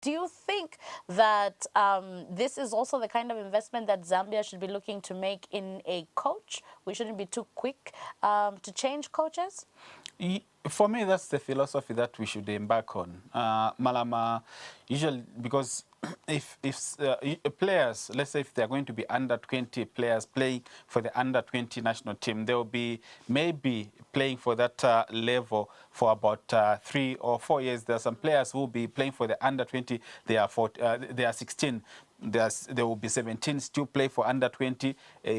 Do you think that this is also the kind of investment that Zambia should be looking to make in a coach? We shouldn't be too quick to change coaches? For me, that's the philosophy that we should embark on. Malama, usually, because if players, let's say if they're going to be under 20 players playing for the under 20 national team, they will be maybe playing for that level for about 3 or 4 years. There are some players who will be playing for the under 20. They are 16. There will be 17 still play for under 20,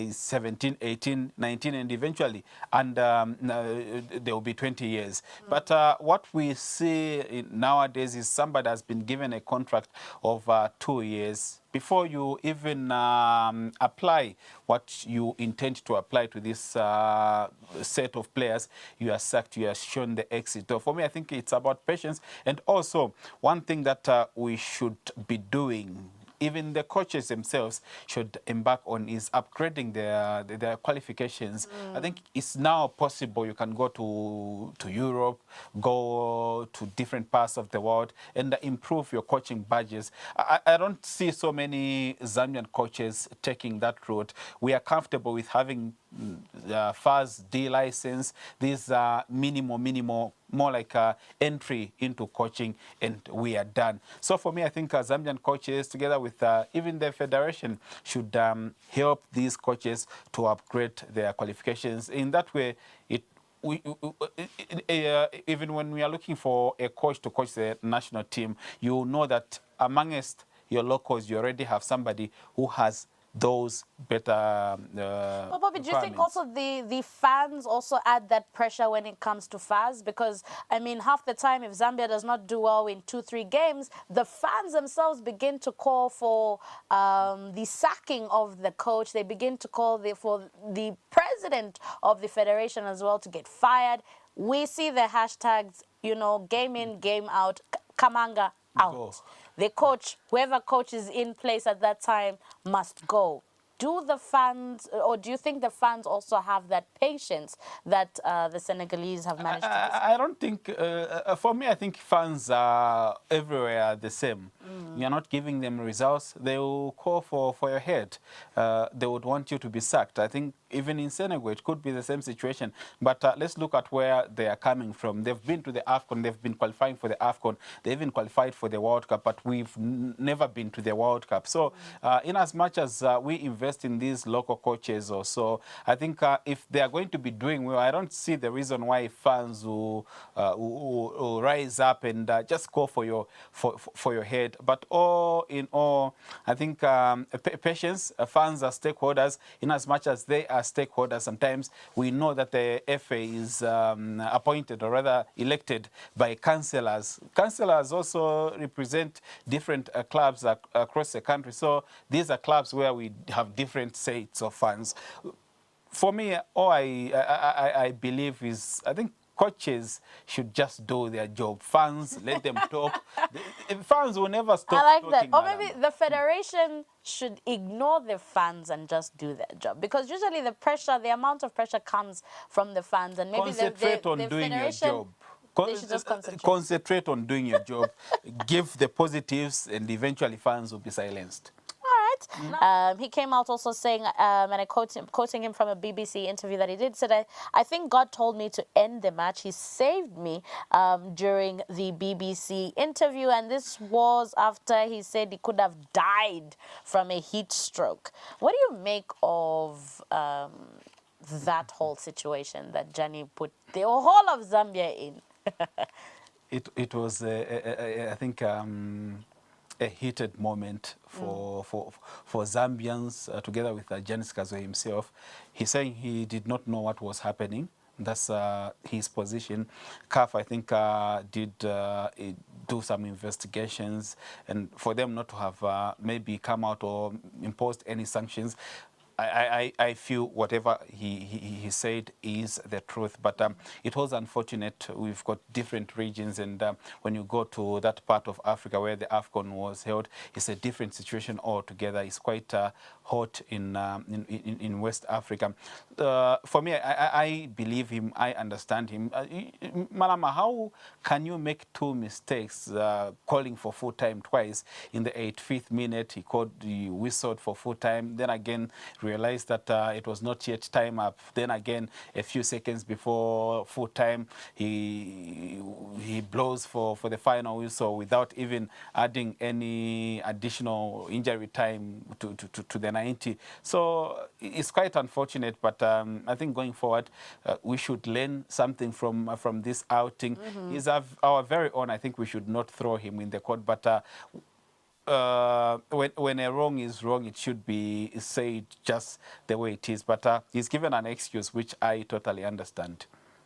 17, 18, 19, and eventually there will be 20 years. But what we see nowadays is somebody has been given a contract of 2 years. Before you even apply what you intend to apply to this set of players, you are sacked, you are shown the exit. So for me, I think it's about patience. And also, one thing that we should be doing, even the coaches themselves should embark on, is upgrading their qualifications. I think it's now possible you can go to Europe, go to different parts of the world, and improve your coaching badges. I don't see so many Zambian coaches taking that route. We are comfortable with having first D license. These are minimal, more like entry into coaching, and we are done. So for me, I think Zambian coaches, together with even the federation, should help these coaches to upgrade their qualifications. In that way, even when we are looking for a coach to coach the national team, you know that amongst your locals, you already have somebody who has those better Well, Bobby, do you think also the fans also add that pressure when it comes to FAS? Because, I mean, half the time, if Zambia does not do well in 2-3 games, the fans themselves begin to call for the sacking of the coach. They begin to call for the president of the federation as well to get fired. We see the hashtags, you know, game in, game out, Kamanga out. Go. The coach, whoever coach is in place at that time, must go. Do the fans, or do you think the fans also have that patience that the Senegalese have managed to display? I don't think, for me, I think fans are everywhere the same. You're not giving them results, they will call for your head. They would want you to be sacked. I think even in Senegal, it could be the same situation. But let's look at where they are coming from. They've been to the AFCON, they've been qualifying for the AFCON, they even qualified for the World Cup, but we've never been to the World Cup. So in as much as we invest in these local coaches or so, I think if they are going to be doing well, I don't see the reason why fans will rise up and just go for your head. But all in all, I think patience, fans are stakeholders. In as much as they are stakeholders, sometimes we know that the FA is appointed, or rather elected, by councillors. Councillors also represent different clubs across the country. So these are clubs where we have different sets of fans. For me, all I believe is, I think coaches should just do their job. Fans, let them talk. Fans will never stop I like talking. that. Or maybe the federation should ignore the fans and just do their job. Because usually the pressure, the amount of pressure comes from the fans. And maybe concentrate on doing your job. They should just concentrate on doing your job. Give the positives, and eventually fans will be silenced. He came out also saying, and I quoting him from a BBC interview that he did, said, I think God told me to end the match. He saved me during the BBC interview. And this was after he said he could have died from a heat stroke. What do you make of that whole situation that Johnny put the whole of Zambia in? It was, I think, a heated moment for Zambians, together with Janice Kazwe himself. He's saying he did not know what was happening. That's his position. CAF, I think, did do some investigations, and for them not to have maybe come out or imposed any sanctions, I feel whatever he said is the truth. But it was unfortunate. We've got different regions, and when you go to that part of Africa where the AFCON was held, it's a different situation altogether. It's quite hot in West Africa. For me, I believe him. I understand him. Malama, how can you make two mistakes calling for full time twice? In the 85th minute, he whistled for full time. Then again, realized that it was not yet time up. Then again, a few seconds before full time, he blows for the final whistle without even adding any additional injury time to the 90. So it's quite unfortunate, but I think going forward, we should learn something from this outing. He's our very own. I think we should not throw him in the court, but when a wrong is wrong, it should be said just the way it is. But he's given an excuse, which I totally understand.